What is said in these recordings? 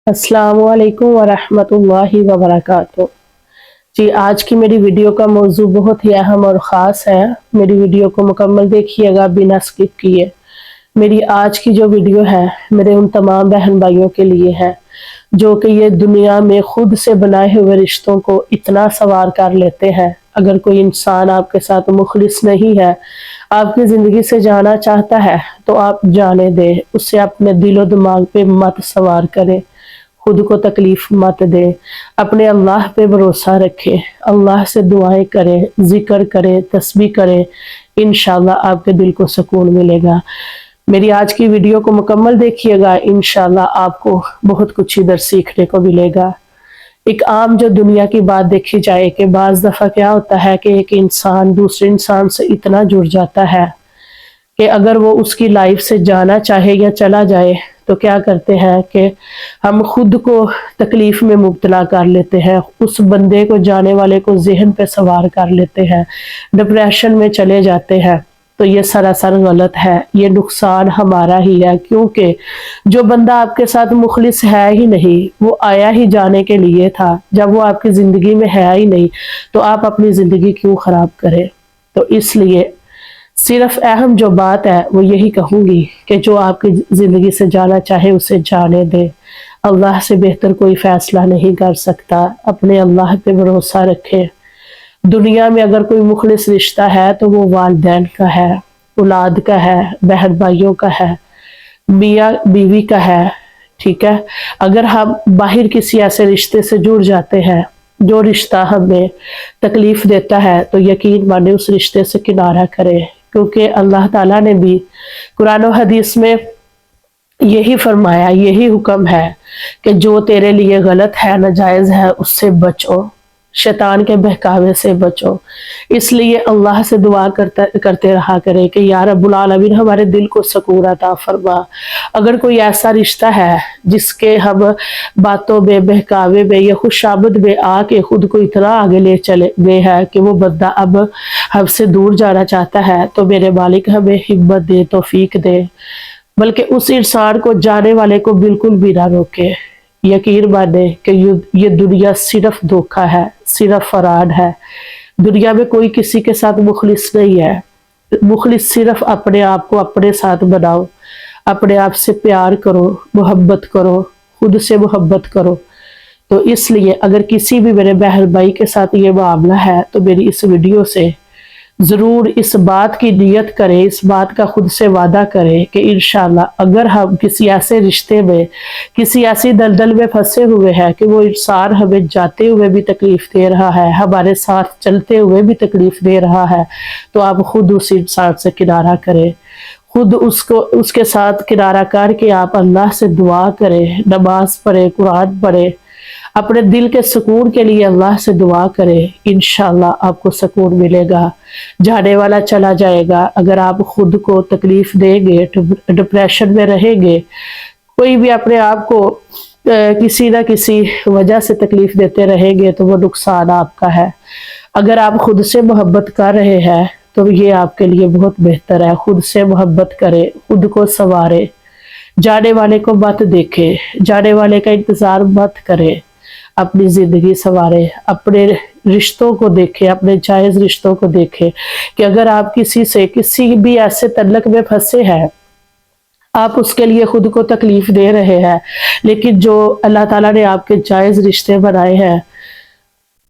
अस्सलामुअलैकुम वरहमतुल्लाहि वबरकातुहू। जी, आज की मेरी वीडियो का मौजू बहुत ही अहम और ख़ास है। मेरी वीडियो को मुकम्मल देखिएगा बिना स्किप किए। मेरी आज की जो वीडियो है मेरे उन तमाम बहन भाइयों के लिए है जो कि ये दुनिया में खुद से बनाए हुए रिश्तों को इतना सवार कर लेते हैं। अगर कोई इंसान आपके साथ मुखलिस नहीं है, आपकी ज़िंदगी से जाना चाहता है तो आप जाने दें, उससे अपने दिलो दिमाग पे मत सवार करें, खुद को तकलीफ मत दें, अपने अल्लाह पे भरोसा रखें, अल्लाह से दुआएं करें, जिक्र करें, तस्बीह करें, इंशाल्लाह आपके दिल को सुकून मिलेगा। मेरी आज की वीडियो को मुकम्मल देखिएगा, इंशाल्लाह आपको बहुत कुछ इधर सीखने को मिलेगा। एक आम जो दुनिया की बात देखी जाए कि बाज़ दफ़ा क्या होता है कि एक इंसान दूसरे इंसान से इतना जुड़ जाता है कि अगर वो उसकी लाइफ से जाना चाहे या चला जाए तो क्या करते हैं कि हम खुद को तकलीफ में मुब्तला कर लेते हैं, उस बंदे को जाने वाले को जहन पे सवार कर लेते हैं, डिप्रेशन में चले जाते हैं। तो ये सरासर गलत है, ये नुकसान हमारा ही है, क्योंकि जो बंदा आपके साथ मुखलिस है ही नहीं, वो आया ही जाने के लिए था। जब वो आपकी ज़िंदगी में है ही नहीं तो आप अपनी ज़िंदगी क्यों ख़राब करें। तो इसलिए सिर्फ अहम जो बात है वो यही कहूँगी कि जो आपकी ज़िंदगी से जाना चाहे उसे जाने दे। अल्लाह से बेहतर कोई फ़ैसला नहीं कर सकता। अपने अल्लाह पे भरोसा रखें। दुनिया में अगर कोई मुखलिस रिश्ता है तो वो वालिदैन का है, औलाद का है, बहन भाइयों का है, मियाँ बीवी का है, ठीक है। अगर हम बाहर किसी ऐसे रिश्ते से जुड़ जाते हैं जो रिश्ता हमें तकलीफ देता है तो यकीन माने उस रिश्ते से किनारा करें, क्योंकि अल्लाह ताला ने भी कुरान और हदीस में यही फरमाया, यही हुक्म है कि जो तेरे लिए गलत है, नाजायज़ है, उससे बचो, शैतान के बहकावे से बचो। इसलिए अल्लाह से दुआ करते रहा करें कि या रब्बुल आलमीन हमारे दिल को सुकून अता फरमा। अगर कोई ऐसा रिश्ता है जिसके हम बातों में, बहकावे में या खुशामद में आके खुद को इतना आगे ले चले गए हैं कि वो बंदा अब हमसे दूर जाना चाहता है, तो मेरे मालिक हमें हिम्मत दे, तौफीक दे, बल्कि उस इंसान को, जाने वाले को बिल्कुल भी ना रोके। यकीन माने कि ये दुनिया सिर्फ धोखा है, सिर्फ फराड है। दुनिया में कोई किसी के साथ मुखलिस नहीं है। मुखलिस सिर्फ अपने आप को अपने साथ बनाओ, अपने आप से प्यार करो, मोहब्बत करो, खुद से मोहब्बत करो। तो इसलिए अगर किसी भी मेरे बहन भाई के साथ ये मामला है तो मेरी इस वीडियो से ज़रूर इस बात की नियत करें, इस बात का खुद से वादा करें कि इंशाल्लाह अगर हम किसी ऐसे रिश्ते में, किसी ऐसी दलदल में फंसे हुए हैं कि वो इंसान हमें जाते हुए भी तकलीफ दे रहा है, हमारे साथ चलते हुए भी तकलीफ दे रहा है, तो आप खुद उस इंसान से किनारा करें, खुद उसके साथ किनारा करके आप अल्लाह से दुआ करें, नमाज पढ़ें, कुरान पढ़ें, अपने दिल के सुकून के लिए अल्लाह से दुआ करें। इंशाल्लाह आपको सुकून मिलेगा। जाने वाला चला जाएगा। अगर आप खुद को तकलीफ देंगे, डिप्रेशन में रहेंगे, कोई भी अपने आप को किसी ना किसी वजह से तकलीफ देते रहेंगे तो वो नुकसान आपका है। अगर आप खुद से मोहब्बत कर रहे हैं तो ये आपके लिए बहुत बेहतर है। खुद से मोहब्बत करें, खुद को संवारें, जाने वाले को मत देखें, जाने वाले का इंतज़ार मत करें, अपनी ज़िंदगी संवारें, अपने रिश्तों को देखें, अपने जायज़ रिश्तों को देखें कि अगर आप किसी से किसी भी ऐसे तल्लक में फंसे हैं, आप उसके लिए खुद को तकलीफ दे रहे हैं, लेकिन जो अल्लाह ताला ने आपके जायज़ रिश्ते बनाए हैं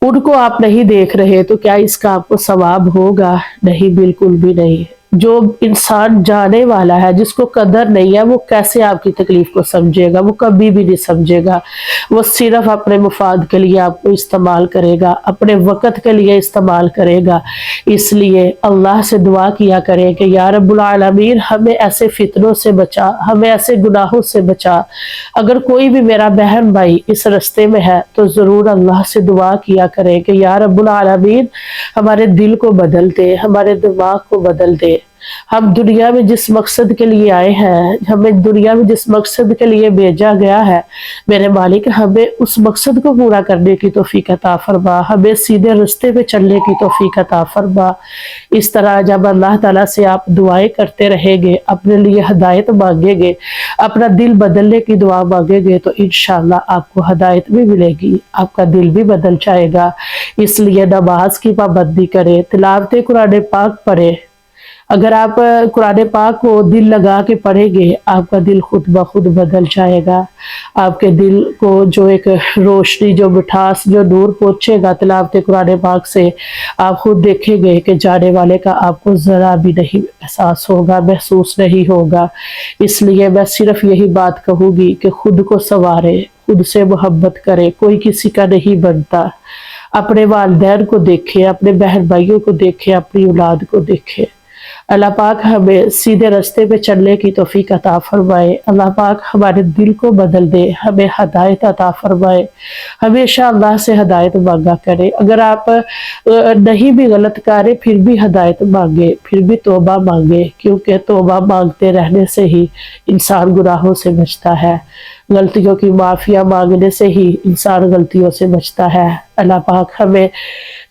उनको आप नहीं देख रहे, तो क्या इसका आपको सवाब होगा? नहीं, बिल्कुल भी नहीं। जो इंसान जाने वाला है, जिसको कदर नहीं है, वो कैसे आपकी तकलीफ को समझेगा? वो कभी भी नहीं समझेगा। वो सिर्फ अपने मुफाद के लिए आपको इस्तेमाल करेगा, अपने वक़्त के लिए इस्तेमाल करेगा। इसलिए अल्लाह से दुआ किया करें कि या रब्बुल आलमीन हमें ऐसे फितनों से बचा, हमें ऐसे गुनाहों से बचा। अगर कोई भी मेरा बहन भाई इस रास्ते में है तो ज़रूर अल्लाह से दुआ किया करें कि या रब्बुल आलमीन हमारे दिल को बदल दे, हमारे दिमाग को बदल दे, हम दुनिया में जिस मकसद के लिए आए हैं, हमें दुनिया में जिस मकसद के लिए भेजा गया है, मेरे मालिक हमें उस मकसद को पूरा करने की तौफीक अता फरमा, हमें सीधे रास्ते पे चलने की तौफीक अता फरमा। इस तरह जब अल्लाह ताला से आप दुआएं करते रहेंगे, अपने लिए हदायत मांगेंगे, अपना दिल बदलने की दुआ मांगेंगे, तो इंशाअल्लाह आपको हदायत भी मिलेगी, आपका दिल भी बदल जाएगा। इसलिए नमाज की पाबंदी करें, तिलावत कुरान पाक पढ़े। अगर आप कुरान पाक को दिल लगा के पढ़ेंगे, आपका दिल खुद ब खुद बदल जाएगा। आपके दिल को जो एक रोशनी, जो मिठास, जो नूर पहुंचेगा तिलावत कुरान पाक से, आप खुद देखेंगे कि जाने वाले का आपको ज़रा भी नहीं एहसास होगा, महसूस नहीं होगा। इसलिए मैं सिर्फ यही बात कहूँगी कि खुद को संवारे, खुद से मोहब्बत करें, कोई किसी का नहीं बनता। अपने वालिदैन को देखें, अपने बहन भाइयों को देखें, अपनी औलाद को देखें। अल्लाह पाक हमें सीधे रास्ते पे चलने की तौफीक अता फरमाए। अल्लाह पाक हमारे दिल को बदल दे, हमें हदायत अता फरमाए। हमेशा अल्लाह से हदायत मांगा करें। अगर आप नहीं भी गलत करें, फिर भी हदायत मांगे, फिर भी तौबा मांगे, क्योंकि तौबा मांगते रहने से ही इंसान गुनाहों से बचता है। गलतियों की माफिया मांगने से ही इंसान गलतियों से बचता है। अल्लाह पाक हमें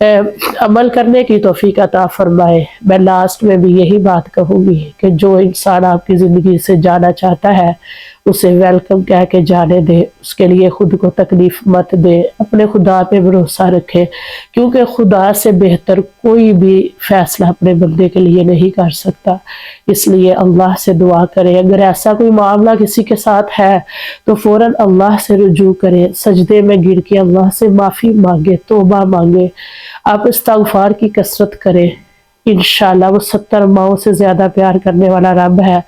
अमल करने की तौफीक अता फरमाए। मैं लास्ट में भी यही बात कहूँगी कि जो इंसान आपकी ज़िंदगी से जाना चाहता है, उसे वेलकम कह के जाने दे, उसके लिए खुद को तकलीफ मत दे, अपने खुदा पे भरोसा रखे, क्योंकि खुदा से बेहतर कोई भी फैसला अपने बंदे के लिए नहीं कर सकता। इसलिए अल्लाह से दुआ करें। अगर ऐसा कोई मामला किसी के साथ है तो फौरन अल्लाह से रुजू करें, सजदे में गिर के अल्लाह से माफ़ी मांगे, तौबा मांगे, आप इस्तगफार की कसरत करें। इंशाल्लाह वो 70 माओं से ज्यादा प्यार करने वाला रब है,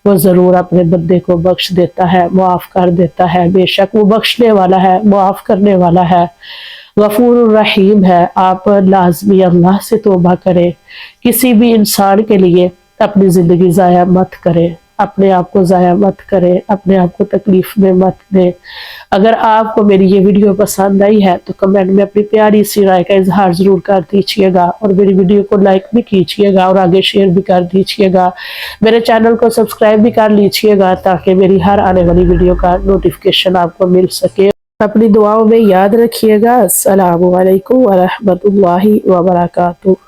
वो जरूर अपने बंदे को बख्श देता है, मुआफ कर देता है। बेशक वो बख्शने वाला है, मुआफ करने वाला है, गफूर रहीम है। आप लाजमी अल्लाह से तौबा करें। किसी भी इंसान के लिए अपनी जिंदगी ज़ाया मत करें, अपने आप को ज़ाया मत करें, अपने आप को तकलीफ में मत दें। अगर आपको मेरी ये वीडियो पसंद आई है तो कमेंट में अपनी प्यारी सी राय का इजहार ज़रूर कर दीजिएगा, और मेरी वीडियो को लाइक भी कीजिएगा और आगे शेयर भी कर दीजिएगा। मेरे चैनल को सब्सक्राइब भी कर लीजिएगा ताकि मेरी हर आने वाली वीडियो का नोटिफिकेशन आपको मिल सके। अपनी दुआओं में याद रखिएगा। अस्सलामु अलैकुम व रहमतुल्लाहि व बरकातुहू।